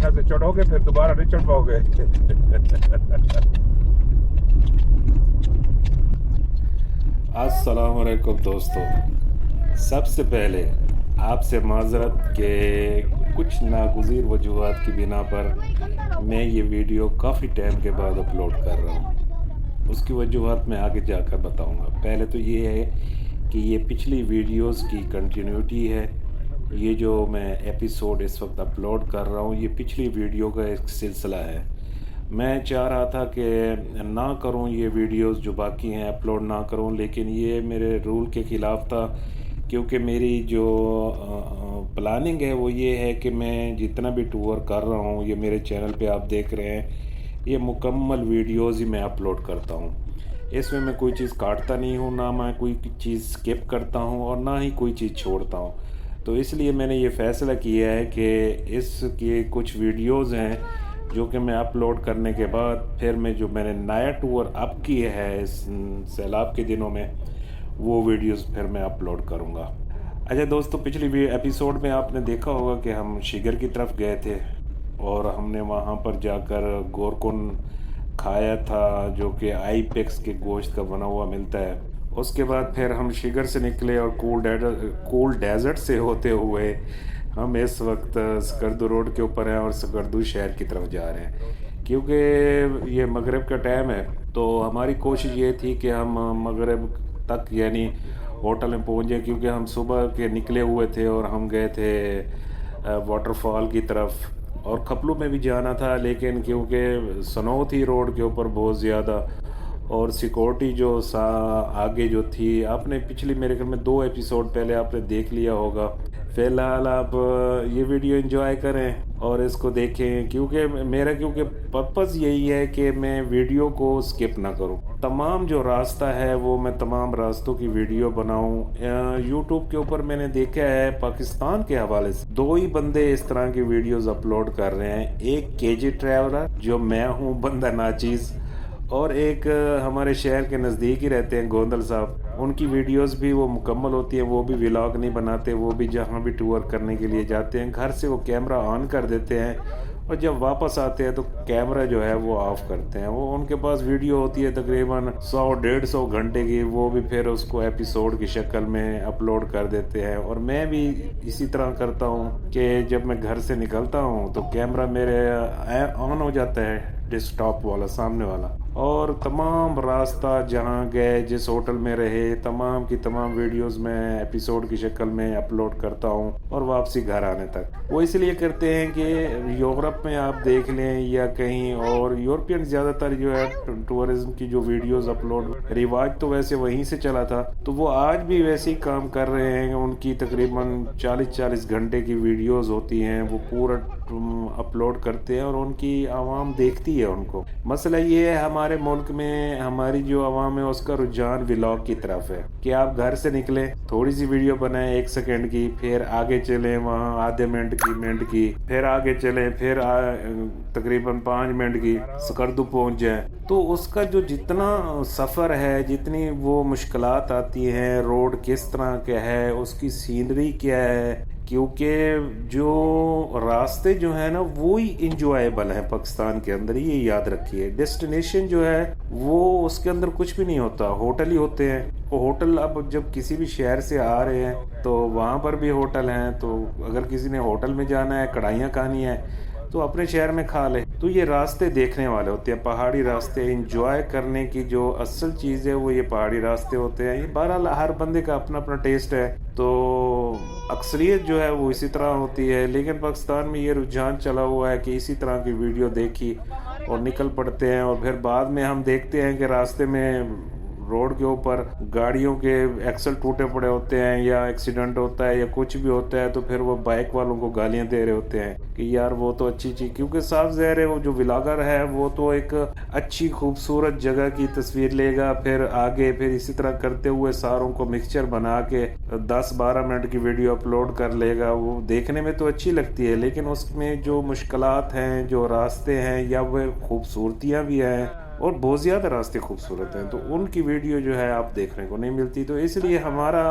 यहाँ से चढ़ोगे फिर दोबारा नहीं चढ़ पाओगे। अस्सलाम वालेकुम दोस्तों, सबसे पहले आपसे माजरत के कुछ नागुज़ीर वजूहात की बिना पर मैं ये वीडियो काफ़ी टाइम के बाद अपलोड कर रहा हूँ। उसकी वजूहात मैं आगे जाकर बताऊँगा। पहले तो ये है कि ये पिछली वीडियोस की कंटिन्यूटी है। ये जो मैं एपिसोड इस वक्त अपलोड कर रहा हूँ ये पिछली वीडियो का एक सिलसिला है। मैं चाह रहा था कि ना करूं ये वीडियोस जो बाकी हैं अपलोड ना करूं, लेकिन ये मेरे रूल के ख़िलाफ़ था, क्योंकि मेरी जो प्लानिंग है वो ये है कि मैं जितना भी टूर कर रहा हूं, ये मेरे चैनल पे आप देख रहे हैं, ये मुकम्मल वीडियोस ही मैं अपलोड करता हूं। इसमें मैं कोई चीज़ काटता नहीं हूं, ना मैं कोई चीज़ स्किप करता हूं और ना ही कोई चीज़ छोड़ता हूं। तो इसलिए मैंने ये फ़ैसला किया है कि इसके कुछ वीडियोज़ हैं जो कि मैं अपलोड करने के बाद फिर मैंने नया टूर अप किया है इस सैलाब के दिनों में, वो वीडियोस फिर मैं अपलोड करूँगा। अच्छा दोस्तों, पिछली एपिसोड में आपने देखा होगा कि हम शिगर की तरफ गए थे और हमने वहाँ पर जाकर गोरकुन खाया था, जो कि आईपेक्स के गोश्त का बना हुआ मिलता है। उसके बाद फिर हम शिगर से निकले और कूल डेजर्ट से होते हुए हम इस वक्त स्कर्दू रोड के ऊपर हैं और स्कर्दू शहर की तरफ जा रहे हैं। क्योंकि ये मगरिब का टाइम है तो हमारी कोशिश ये थी कि हम मगरिब तक यानी होटल में पहुंच जाए, क्योंकि हम सुबह के निकले हुए थे और हम गए थे वाटरफॉल की तरफ और खपलू में भी जाना था, लेकिन क्योंकि स्नो थी रोड के ऊपर बहुत ज़्यादा और सिक्योरिटी जो आगे जो थी, आपने पिछली मेरे ख्याल में 2 एपिसोड पहले आपने देख लिया होगा। फ़िलहाल आप ये वीडियो एंजॉय करें और इसको देखें, क्योंकि पर्पज़ यही है कि मैं वीडियो को स्किप ना करूं। तमाम जो रास्ता है वो मैं तमाम रास्तों की वीडियो बनाऊं। यूट्यूब के ऊपर मैंने देखा है पाकिस्तान के हवाले से 2 ही बंदे इस तरह की वीडियोस अपलोड कर रहे हैं। एक केजी ट्रैवलर जो मैं हूं, बंदा नाचीज़, और एक हमारे शहर के नज़दीक ही रहते हैं गोंदल साहब। उनकी वीडियोस भी वो मुकम्मल होती हैं, वो भी व्लॉग नहीं बनाते, वो भी जहाँ भी टूर करने के लिए जाते हैं घर से वो कैमरा ऑन कर देते हैं और जब वापस आते हैं तो कैमरा जो है वो ऑफ करते हैं। वो उनके पास वीडियो होती है तकरीबन 100-150 घंटे की, वो भी फिर उसको एपिसोड की शक्ल में अपलोड कर देते हैं। और मैं भी इसी तरह करता हूँ कि जब मैं घर से निकलता हूँ तो कैमरा मेरे ऑन हो जाता है, डेस्कटॉप वाला सामने वाला, और तमाम रास्ता जहाँ गए, जिस होटल में रहे, तमाम की तमाम वीडियोस मैं एपिसोड की शक्ल में अपलोड करता हूँ और वापसी घर आने तक। वो इसलिए करते हैं कि यूरोप में आप देख लें या कहीं और, यूरोपियन ज़्यादातर जो है टूरिज्म की जो वीडियोस अपलोड, रिवाज तो वैसे वहीं से चला था, तो वो आज भी वैसे ही काम कर रहे हैं। उनकी तकरीबन 40-40 घंटे की वीडियोस होती हैं, वो पूरा अपलोड करते हैं और उनकी आवाम देखती है उनको। मसला ये है हमारे मुल्क में हमारी जो आवाम है उसका रुझान व्लॉग की तरफ है कि आप घर से निकले, थोड़ी सी वीडियो बनाएं 1 सेकंड की, फिर आगे चलें वहाँ आधे मिनट की, फिर आगे चलें, फिर तकरीबन 5 मिनट की स्कर्दू पहुँच जाए। तो उसका जो जितना सफ़र है, जितनी वो मुश्किलात आती हैं, रोड किस तरह का है, उसकी सीनरी क्या है, क्योंकि जो रास्ते जो है ना वो ही इंजॉयबल है पाकिस्तान के अंदर, ये याद रखिए। डेस्टिनेशन जो है वो उसके अंदर कुछ भी नहीं होता, होटल ही होते हैं। वो होटल, अब जब किसी भी शहर से आ रहे हैं तो वहाँ पर भी होटल हैं, तो अगर किसी ने होटल में जाना है, कढ़ाइयाँ खानी है, तो अपने शहर में खा ले। तो ये रास्ते देखने वाले होते हैं, पहाड़ी रास्ते एंजॉय करने की जो असल चीज़ है वो ये पहाड़ी रास्ते होते हैं। ये बहरहाल हर बंदे का अपना अपना टेस्ट है, तो अक्सरियत जो है वो इसी तरह होती है। लेकिन पाकिस्तान में ये रुझान चला हुआ है कि इसी तरह की वीडियो देखी और निकल पड़ते हैं, और फिर बाद में हम देखते हैं कि रास्ते में रोड के ऊपर गाड़ियों के एक्सल टूटे पड़े होते हैं या एक्सीडेंट होता है या कुछ भी होता है, तो फिर वो बाइक वालों को गालियां दे रहे होते हैं कि यार वो तो अच्छी चीज़, क्योंकि साफ ज़ाहिर है वो जो व्लॉगर है वो तो एक अच्छी खूबसूरत जगह की तस्वीर लेगा, फिर आगे फिर इसी तरह करते हुए सारों को मिक्सचर बना के 10-12 मिनट की वीडियो अपलोड कर लेगा। वो देखने में तो अच्छी लगती है, लेकिन उसमें जो मुश्किलात हैं, जो रास्ते हैं, या वह खूबसूरतियाँ भी हैं, और बहुत ज़्यादा रास्ते खूबसूरत हैं, तो उनकी वीडियो जो है आप देखने को नहीं मिलती। तो इसलिए हमारा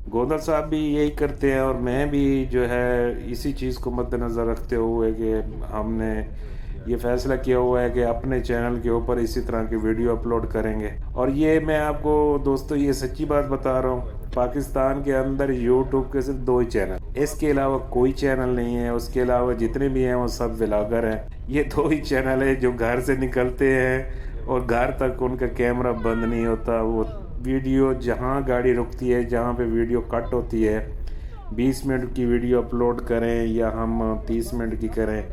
गोंदल साहब भी यही करते हैं और मैं भी जो है इसी चीज़ को मद्देनज़र रखते हुए कि हमने ये फ़ैसला किया हुआ है कि अपने चैनल के ऊपर इसी तरह की वीडियो अपलोड करेंगे। और ये मैं आपको दोस्तों ये सच्ची बात बता रहा हूँ, पाकिस्तान के अंदर यूट्यूब के सिर्फ 2 ही चैनल, इसके अलावा कोई चैनल नहीं है। उसके अलावा जितने भी हैं वो सब व्लॉगर हैं। ये 2 ही चैनल है जो घर से निकलते हैं और घर तक उनका कैमरा बंद नहीं होता। वो वीडियो जहाँ गाड़ी रुकती है, जहाँ पे वीडियो कट होती है, 20 मिनट की वीडियो अपलोड करें या हम 30 मिनट की करें,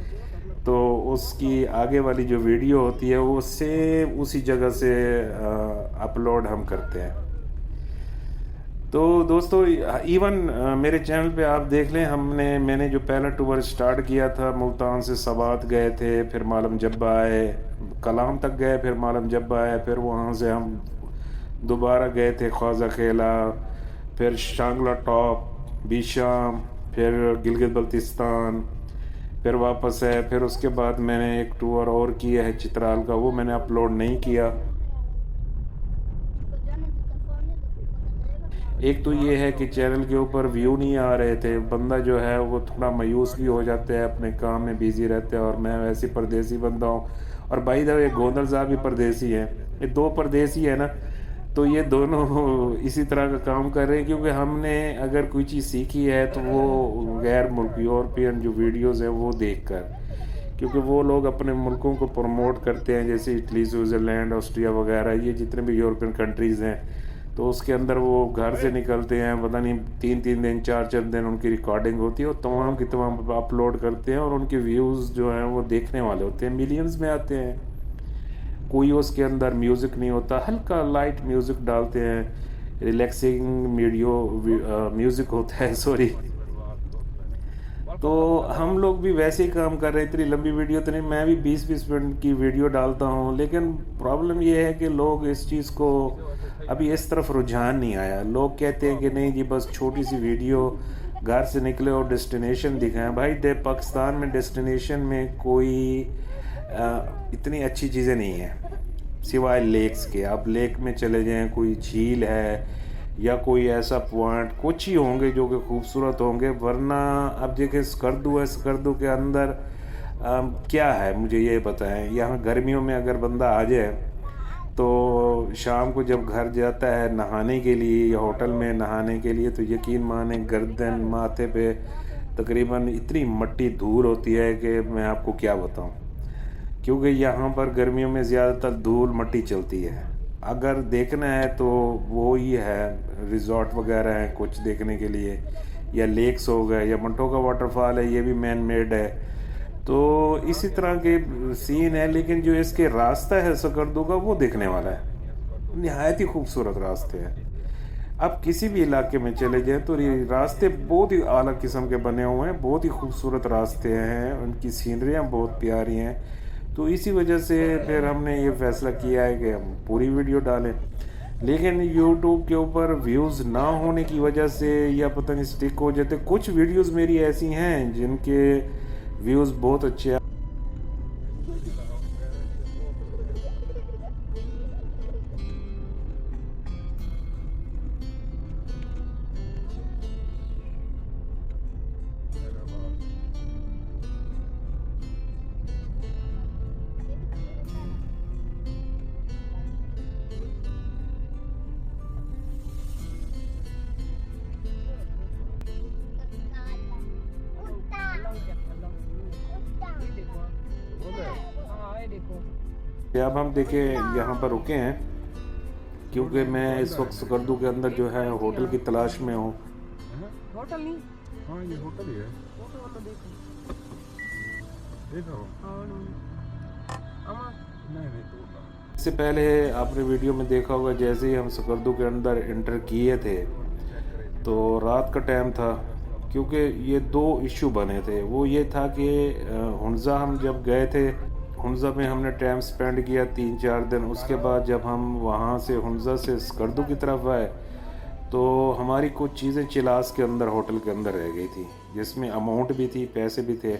तो उसकी आगे वाली जो वीडियो होती है वो सेम उसी जगह से अपलोड हम करते हैं। तो दोस्तों इवन मेरे चैनल पे आप देख लें, मैंने जो पहला टूर स्टार्ट किया था, मुल्तान से सवात गए थे, फिर मालम जब्बा आए, कलाम तक गए, फिर मालम जब्बा आए, फिर वहाँ से हम दोबारा गए थे ख्वाजा खेला, फिर शांगला टॉप, बीशाम, फिर गिलगित बल्तिस्तान, फिर वापस है। फिर उसके बाद मैंने एक टूर और किया है चित्राल का, वो मैंने अपलोड नहीं किया। एक तो ये है कि चैनल के ऊपर व्यू नहीं आ रहे थे, बंदा जो है वो थोड़ा मायूस भी हो जाता है, अपने काम में बिजी रहता है, और मैं वैसे परदेसी बंदा हूँ। और भाई द वे गोंदल साहब भी परदेसी हैं, ये 2 परदेसी है ना, तो ये दोनों इसी तरह का काम कर रहे हैं। क्योंकि हमने अगर कोई चीज़ सीखी है तो वो गैर मुल्क यूरोपियन जो वीडियोज़ हैं वो देख कर, क्योंकि वो लोग अपने मुल्कों को प्रमोट करते हैं, जैसे इटली, स्विट्ज़रलैंड, ऑस्ट्रिया वगैरह, ये जितने भी यूरोपियन कंट्रीज़ हैं, तो उसके अंदर वो घर से निकलते हैं, पता नहीं 3-3 दिन 4-4 दिन उनकी रिकॉर्डिंग होती है और तमाम की तमाम अपलोड करते हैं, और उनके व्यूज़ जो हैं वो देखने वाले होते हैं, मिलियंस में आते हैं। कोई उसके अंदर म्यूज़िक नहीं होता, हल्का लाइट म्यूज़िक डालते हैं, रिलैक्सिंग म्यूज़िक होता है, सॉरी। तो हम लोग भी वैसे ही काम कर रहे हैं, इतनी लंबी वीडियो तो नहीं, मैं भी 20-20 मिनट की वीडियो डालता हूँ, लेकिन प्रॉब्लम ये है कि लोग इस चीज़ को अभी इस तरफ रुझान नहीं आया। लोग कहते हैं कि नहीं जी बस छोटी सी वीडियो, घर से निकले और डेस्टिनेशन दिखाएं। भाई पाकिस्तान में डेस्टिनेशन में कोई इतनी अच्छी चीज़ें नहीं हैं सिवाय लेक्स के। आप लेक में चले जाएं, कोई झील है या कोई ऐसा पॉइंट, कुछ ही होंगे जो कि खूबसूरत होंगे, वरना अब देखिए स्कर्दू है, स्कर्दू के अंदर क्या है मुझे ये बताएं। यहाँ गर्मियों में अगर बंदा आ जाए तो शाम को जब घर जाता है नहाने के लिए या होटल में नहाने के लिए, तो यकीन माने गर्दन माथे पे तकरीबन इतनी मट्टी धूल होती है कि मैं आपको क्या बताऊं। क्योंकि यहाँ पर गर्मियों में ज़्यादातर धूल मट्टी चलती है। अगर देखना है तो वो ही है, रिजॉर्ट वगैरह हैं कुछ देखने के लिए, या लेक्स हो गए, या मंटो का वाटरफॉल है, ये भी मैन मेड है। तो इसी तरह के सीन है, लेकिन जो इसके रास्ता है सकर्दू का वो देखने वाला है, नहायत ही खूबसूरत रास्ते हैं। आप किसी भी इलाके में चले जाएं तो ये रास्ते बहुत ही आला किस्म के बने हुए हैं, बहुत ही खूबसूरत रास्ते हैं, उनकी सीनरियाँ बहुत प्यारी हैं। तो इसी वजह से फिर हमने ये फ़ैसला किया है कि हम पूरी वीडियो डालें। लेकिन यूट्यूब के ऊपर व्यूज़ ना होने की वजह से या पता नहीं स्टिक हो जाते, कुछ वीडियोस मेरी ऐसी हैं जिनके व्यूज़ बहुत अच्छे हैं। अब हम देखें यहाँ पर रुके हैं, क्योंकि मैं इस वक्त सकर्दू के अंदर जो है होटल की तलाश में हूँ। होटल नहीं, हाँ ये होटल ही है। होटल तो देखो देखो नहीं नहीं तो इससे पहले आपने वीडियो में देखा होगा, जैसे ही हम सकर्दू के अंदर इंटर किए थे तो रात का टाइम था, क्योंकि ये 2 इशू बने थे। वो ये था कि हुंज़ा हम जब गए थे, हुंज़ा में हमने टाइम स्पेंड किया 3-4 दिन। उसके बाद जब हम वहाँ से हुंज़ा से स्कर्दू की तरफ आए तो हमारी कुछ चीज़ें चिलास के अंदर होटल के अंदर रह गई थी, जिसमें अमाउंट भी थी, पैसे भी थे।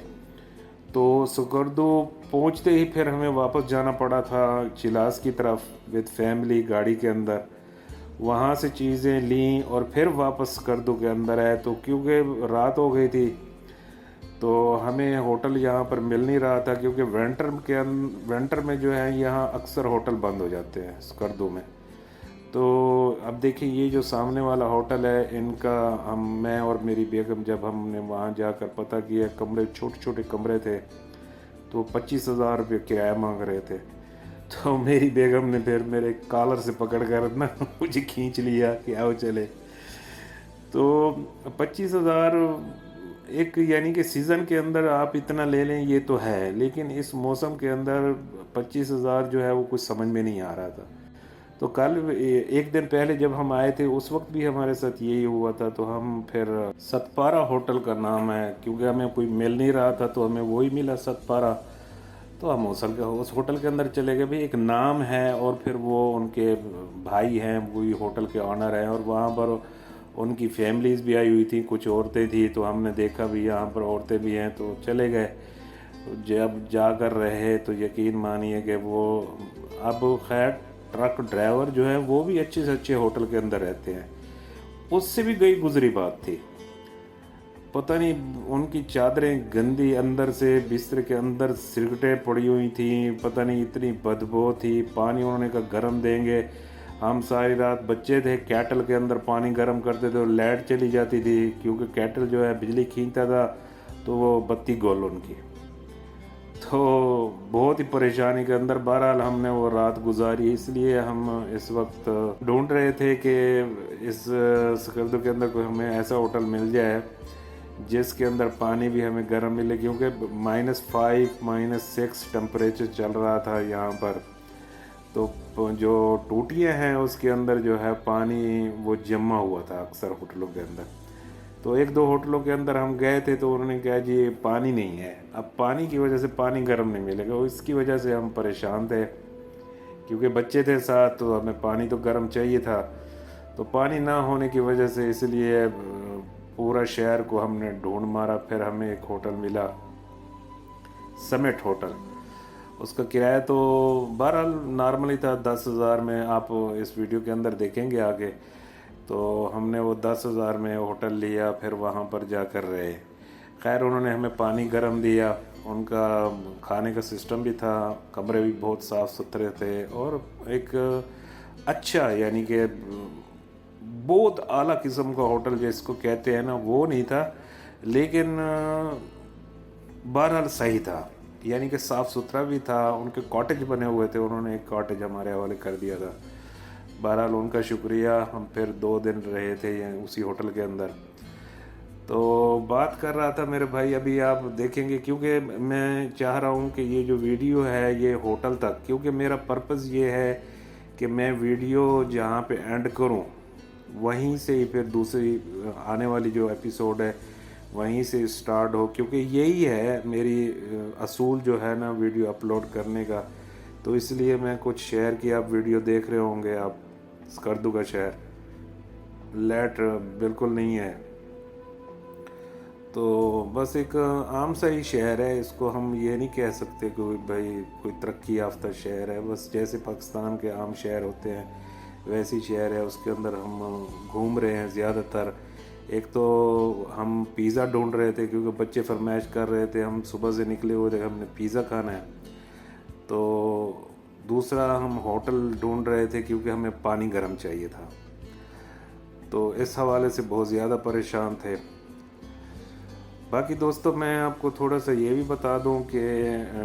तो स्कर्दू पहुंचते ही फिर हमें वापस जाना पड़ा था चिलास की तरफ विद फैमिली गाड़ी के अंदर। वहाँ से चीज़ें लीं और फिर वापस स्कर्दू के अंदर आए। तो क्योंकि रात हो गई थी तो हमें होटल यहाँ पर मिल नहीं रहा था, क्योंकि विंटर में जो है यहाँ अक्सर होटल बंद हो जाते हैं स्कर्दू में। तो अब देखिए ये जो सामने वाला होटल है इनका मैं और मेरी बेगम जब हमने वहाँ जाकर पता किया, कमरे छोटे छोटे कमरे थे तो 25,000 रुपये किराया मांग रहे थे। तो मेरी बेगम ने फिर मेरे कॉलर से पकड़ कर ना मुझे खींच लिया कि आओ चले। तो 25,000 एक यानी कि सीज़न के अंदर आप इतना ले लें ये तो है, लेकिन इस मौसम के अंदर 25,000 जो है वो कुछ समझ में नहीं आ रहा था। तो कल एक दिन पहले जब हम आए थे उस वक्त भी हमारे साथ यही हुआ था। तो हम फिर सतपारा होटल का नाम है, क्योंकि हमें कोई मिल नहीं रहा था तो हमें वही मिला सतपारा। तो हम उस होटल के अंदर चले गए। भाई एक नाम है और फिर वो उनके भाई हैं वही होटल के ऑनर हैं, और वहाँ पर उनकी फैमिलीज़ भी आई हुई थी, कुछ औरतें थी। तो हमने देखा भी यहाँ पर औरतें भी हैं तो चले गए। जब जाकर रहे तो यकीन मानिए कि वो अब खैर ट्रक ड्राइवर जो है वो भी अच्छे से अच्छे होटल के अंदर रहते हैं, उससे भी गई गुजरी बात थी। पता नहीं उनकी चादरें गंदी, अंदर से बिस्तर के अंदर सिगरेटें पड़ी हुई थी, पता नहीं इतनी बदबू थी। पानी उन्होंने कहा गर्म देंगे। हम सारी रात बच्चे थे कैटल के अंदर पानी गर्म करते थे और लाइट चली जाती थी, क्योंकि कैटल जो है बिजली खींचता था तो वो बत्ती गोल उनकी। तो बहुत ही परेशानी के अंदर बहरहाल हमने वो रात गुजारी। इसलिए हम इस वक्त ढूंढ रहे थे कि इस स्कर्दू के अंदर कोई हमें ऐसा होटल मिल जाए जिसके अंदर पानी भी हमें गर्म मिले, क्योंकि -5 -6 टेम्परेचर चल रहा था यहाँ पर। तो जो टूटियाँ हैं उसके अंदर जो है पानी वो जमा हुआ था अक्सर होटलों के अंदर। तो एक दो होटलों के अंदर हम गए थे तो उन्होंने कहा जी पानी नहीं है। अब पानी की वजह से पानी गर्म नहीं मिलेगा, इसकी वजह से हम परेशान थे, क्योंकि बच्चे थे साथ तो हमें पानी तो गर्म चाहिए था। तो पानी ना होने की वजह से इसलिए पूरा शहर को हमने ढूंढ मारा। फिर हमें एक होटल मिला, समिट होटल। उसका किराया तो बहरहाल नॉर्मली था 10,000 में, आप इस वीडियो के अंदर देखेंगे आगे। तो हमने वो 10,000 में होटल लिया, फिर वहाँ पर जाकर रहे। खैर उन्होंने हमें पानी गर्म दिया, उनका खाने का सिस्टम भी था, कमरे भी बहुत साफ़ सुथरे थे, और एक अच्छा यानी कि बहुत आला किस्म का होटल जिसको कहते हैं ना वो नहीं था, लेकिन बहरहाल सही था, यानी कि साफ़ सुथरा भी था। उनके कॉटेज बने हुए थे, उन्होंने एक कॉटेज हमारे हवाले कर दिया था। बहरहाल उनका शुक्रिया। हम फिर 2 दिन रहे थे उसी होटल के अंदर। तो बात कर रहा था मेरे भाई, अभी आप देखेंगे, क्योंकि मैं चाह रहा हूँ कि ये जो वीडियो है ये होटल तक, क्योंकि मेरा पर्पज़ ये है कि मैं वीडियो जहाँ पे एंड करूँ वहीं से ही फिर दूसरी आने वाली जो एपिसोड है वहीं से स्टार्ट हो, क्योंकि यही है मेरी असूल जो है ना वीडियो अपलोड करने का। तो इसलिए मैं कुछ शहर की आप वीडियो देख रहे होंगे, आप स्कर्दू का शहर लाइट बिल्कुल नहीं है। तो बस एक आम सा ही शहर है, इसको हम ये नहीं कह सकते कि भाई कोई तरक्की याफ्ता शहर है। बस जैसे पाकिस्तान के आम शहर होते हैं वैसी शहर है, उसके अंदर हम घूम रहे हैं ज़्यादातर। एक तो हम पिज़्ज़ा ढूंढ रहे थे क्योंकि बच्चे फरमाइश कर रहे थे, हम सुबह से निकले हुए थे, हमने पिज़्ज़ा खाना है। तो दूसरा हम होटल ढूंढ रहे थे क्योंकि हमें पानी गर्म चाहिए था। तो इस हवाले से बहुत ज़्यादा परेशान थे। बाकी दोस्तों मैं आपको थोड़ा सा ये भी बता दूं कि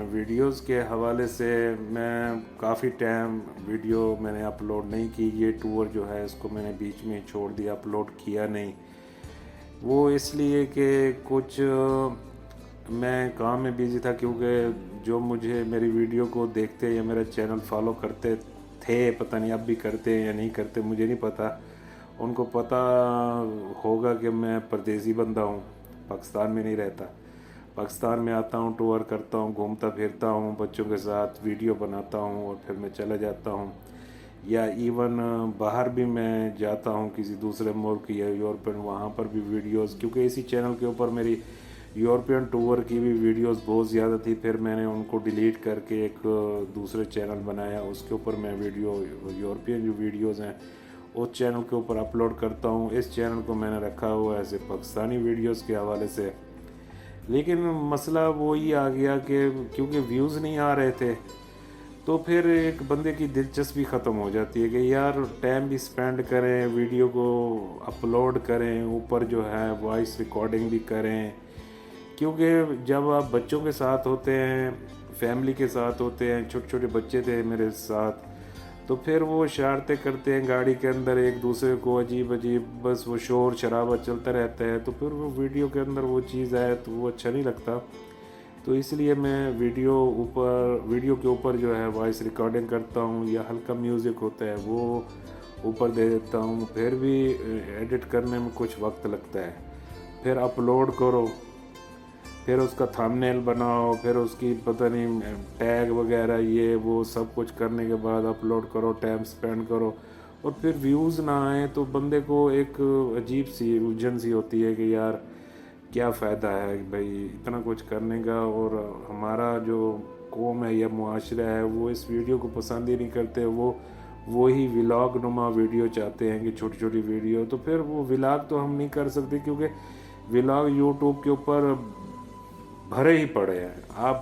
वीडियोस के हवाले से मैं काफ़ी टाइम वीडियो मैंने अपलोड नहीं की। ये टूर जो है इसको मैंने बीच में छोड़ दिया, अपलोड किया नहीं। वो इसलिए कि कुछ मैं काम में बिज़ी था, क्योंकि जो मुझे मेरी वीडियो को देखते या मेरा चैनल फॉलो करते थे, पता नहीं अब भी करते हैं या नहीं करते मुझे नहीं पता, उनको पता होगा कि मैं परदेसी बंदा हूँ, पाकिस्तान में नहीं रहता। पाकिस्तान में आता हूँ, टूर करता हूँ, घूमता फिरता हूँ, बच्चों के साथ वीडियो बनाता हूँ और फिर मैं चला जाता हूँ। या इवन बाहर भी मैं जाता हूँ किसी दूसरे मुल्क या यूरोप, वहाँ पर भी वीडियोस, क्योंकि इसी चैनल के ऊपर मेरी यूरोपियन टूर की भी वीडियोस बहुत ज़्यादा थी, फिर मैंने उनको डिलीट करके एक दूसरे चैनल बनाया, उसके ऊपर मैं वीडियो यूरोपियन जो वीडियोस हैं उस चैनल के ऊपर अपलोड करता हूँ। इस चैनल को मैंने रखा हुआ है ऐसे पाकिस्तानी वीडियोस के हवाले से। लेकिन मसला वो ही आ गया कि क्योंकि व्यूज़ नहीं आ रहे थे, तो फिर एक बंदे की दिलचस्पी ख़त्म हो जाती है कि यार टाइम भी स्पेंड करें, वीडियो को अपलोड करें, ऊपर जो है वॉइस रिकॉर्डिंग भी करें। क्योंकि जब आप बच्चों के साथ होते हैं, फैमिली के साथ होते हैं, छोटे छोटे बच्चे थे मेरे साथ, तो फिर वो शरारतें करते हैं गाड़ी के अंदर एक दूसरे को, अजीब अजीब बस वो शोर शराबा चलता रहता है, तो फिर वो वीडियो के अंदर वो चीज़ आए तो वो अच्छा नहीं लगता। तो इसलिए मैं वीडियो के ऊपर जो है वॉइस रिकॉर्डिंग करता हूँ, या हल्का म्यूज़िक होता है वो ऊपर दे देता हूँ। फिर भी एडिट करने में कुछ वक्त लगता है, फिर अपलोड करो, फिर उसका थंबनेल बनाओ, फिर उसकी पता नहीं टैग वगैरह ये वो सब कुछ करने के बाद अपलोड करो, टाइम स्पेंड करो, और फिर व्यूज़ ना आए तो बंदे को एक अजीब सी उलझन सी होती है कि यार क्या फ़ायदा है भाई इतना कुछ करने का। और हमारा जो कौम है या मुआशरा है वो इस वीडियो को पसंद ही नहीं करते, वो ही व्लॉग नुमा वीडियो चाहते हैं कि छोटी छोटी वीडियो। तो फिर वो व्लॉग तो हम नहीं कर सकते, क्योंकि व्लॉग यूट्यूब के ऊपर भरे ही पड़े हैं। आप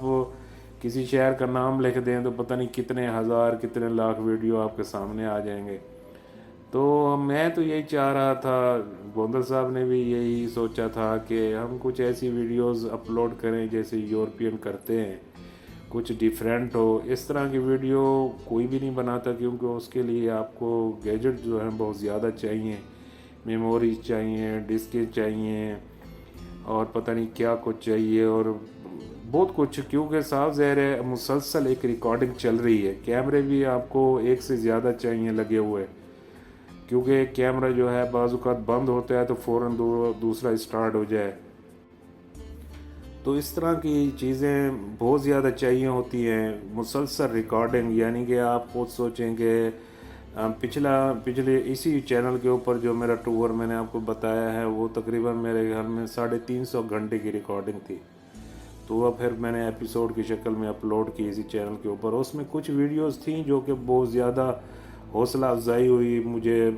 किसी शहर का नाम लिख दें तो पता नहीं कितने हज़ार कितने लाख वीडियो आपके सामने आ जाएंगे। तो मैं तो यही चाह रहा था, गोंदल साहब ने भी यही सोचा था कि हम कुछ ऐसी वीडियोस अपलोड करें जैसे यूरोपियन करते हैं, कुछ डिफरेंट हो। इस तरह की वीडियो कोई भी नहीं बनाता, क्योंकि उसके लिए आपको गैजेट जो है बहुत ज़्यादा चाहिए, मेमोरी चाहिए, डिस्कें चाहिए, और पता नहीं क्या कुछ चाहिए, और बहुत कुछ। क्योंकि साफ ज़ाहिर है मुसलसल एक रिकॉर्डिंग चल रही है, कैमरे भी आपको एक से ज़्यादा चाहिए लगे हुए, क्योंकि कैमरा जो है बाज़-औक़ात बंद होता है तो फ़ौरन दूसरा स्टार्ट हो जाए। तो इस तरह की चीज़ें बहुत ज़्यादा चाहिए होती हैं, मुसलसल रिकॉर्डिंग। यानी कि आप खुद सोचें कि पिछले इसी चैनल के ऊपर जो मेरा टूर मैंने आपको बताया है वो तकरीबन मेरे ख्याल में 350 घंटे की रिकॉर्डिंग थी। तो वह फिर मैंने एपिसोड की शक्ल में अपलोड की इसी चैनल के ऊपर। उसमें कुछ वीडियोस थी जो कि बहुत ज़्यादा हौसला अफजाई हुई, मुझे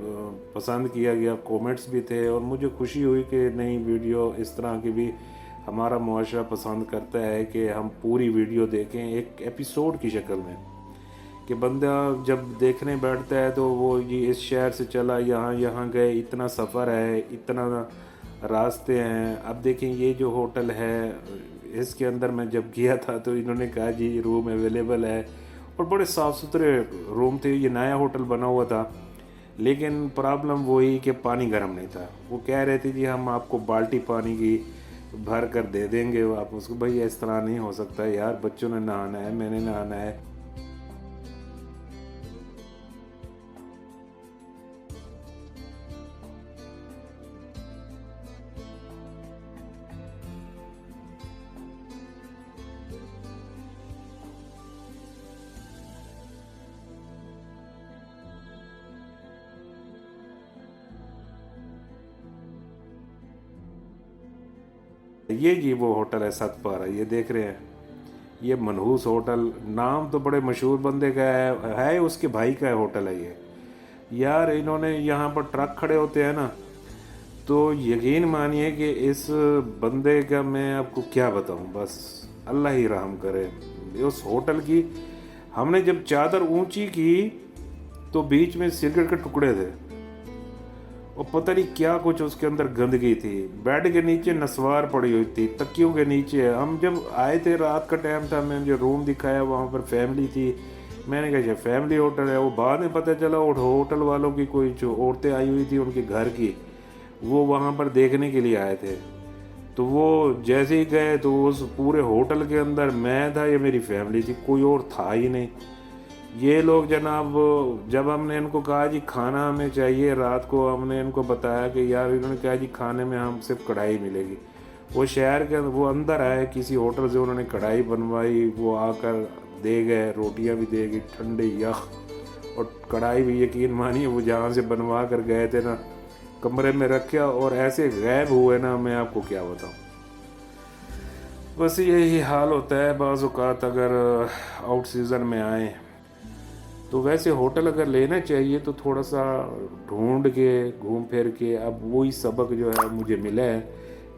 पसंद किया गया, कमेंट्स भी थे, और मुझे खुशी हुई कि नई वीडियो इस तरह की भी हमारा मुआशरा पसंद करता है कि हम पूरी वीडियो देखें एक एपिसोड की शक्ल में। कि बंदा जब देखने बैठता है तो वो ये इस शहर से चला, यहाँ गए, इतना सफ़र है, इतना रास्ते हैं। अब देखें ये जो होटल है इसके अंदर मैं जब गया था तो इन्होंने कहा जी रूम अवेलेबल है, और बड़े साफ़ सुथरे रूम थे। ये नया होटल बना हुआ था, लेकिन प्रॉब्लम वही कि पानी गर्म नहीं था। वो कह रहे थे जी हम आपको बाल्टी पानी की भर कर दे देंगे, आप उसको भाई इस तरह नहीं हो सकता यार, बच्चों ने नहाना है, मैंने नहाना है। ये जी वो होटल है सतपारा, ये देख रहे हैं, ये मनहूस होटल। नाम तो बड़े मशहूर बंदे का है उसके भाई का होटल है ये। यार इन्होंने यहाँ पर ट्रक खड़े होते हैं ना, तो यकीन मानिए कि इस बंदे का मैं आपको क्या बताऊँ, बस अल्लाह ही रहम करे। उस होटल की हमने जब चादर ऊंची की तो बीच में सिगरेट के टुकड़े थे, और पता नहीं क्या कुछ उसके अंदर गंदगी थी। बेड के नीचे नस्वार पड़ी हुई थी, तकियों के नीचे। हम जब आए थे रात का टाइम था, मैंने जो रूम दिखाया वहाँ पर फैमिली थी, मैंने कहा फैमिली होटल है। वो बाद में पता चला और होटल वालों की कोई जो औरतें आई हुई थी उनके घर की, वो वहाँ पर देखने के लिए आए थे। तो वो जैसे ही गए तो उस पूरे होटल के अंदर मैं था, ये मेरी फैमिली थी, कोई और था ही नहीं। ये लोग जनाब जब हमने इनको कहा जी खाना हमें चाहिए, रात को हमने इनको बताया कि यार, इन्होंने कहा जी खाने में हम सिर्फ कढ़ाई मिलेगी। वो शहर के वो अंदर आए किसी होटल से, उन्होंने कढ़ाई बनवाई, वो आकर दे गए, रोटियां भी दे गई, ठंडे यख, और कढ़ाई भी यकीन मानिए वो जहाँ से बनवा कर गए थे ना, कमरे में रखा और ऐसे गायब हुए ना, मैं आपको क्या बताऊँ। बस यही हाल होता है बाज़ औक़ात अगर आउट सीज़न में आए तो। वैसे होटल अगर लेना चाहिए तो थोड़ा सा ढूंढ के घूम फिर के, अब वही सबक जो है मुझे मिला है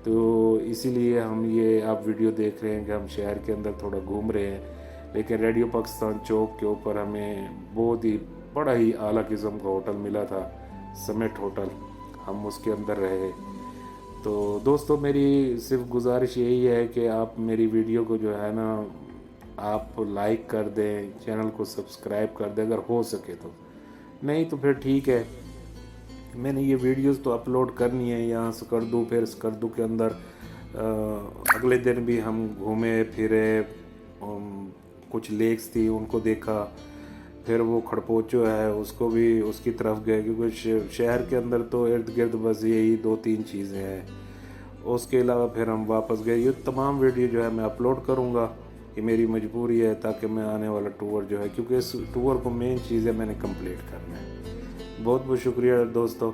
तो इसीलिए हम ये आप वीडियो देख रहे हैं कि हम शहर के अंदर थोड़ा घूम रहे हैं। लेकिन रेडियो पाकिस्तान चौक के ऊपर हमें बहुत ही बड़ा ही आला किस्म का होटल मिला था, समेट होटल, हम उसके अंदर रहे। तो दोस्तों मेरी सिर्फ गुजारिश यही है कि आप मेरी वीडियो को जो है ना आप लाइक कर दें, चैनल को सब्सक्राइब कर दें अगर हो सके तो, नहीं तो फिर ठीक है। मैंने ये वीडियोस तो अपलोड करनी है यहाँ सकर्दू, फिर सकर्दू के अंदर अगले दिन भी हम घूमे फिरे, कुछ लेक्स थी उनको देखा, फिर वो खड़पोचो है उसको भी उसकी तरफ गए क्योंकि शहर के अंदर तो इर्द गिर्द बस यही 2-3 चीज़ें हैं। उसके अलावा फिर हम वापस गए। ये तमाम वीडियो जो है मैं अपलोड करूँगा, ये मेरी मजबूरी है ताकि मैं आने वाला टूर जो है, क्योंकि इस टूर को मेन चीज़ है मैंने कंप्लीट करना है। बहुत बहुत शुक्रिया दोस्तों।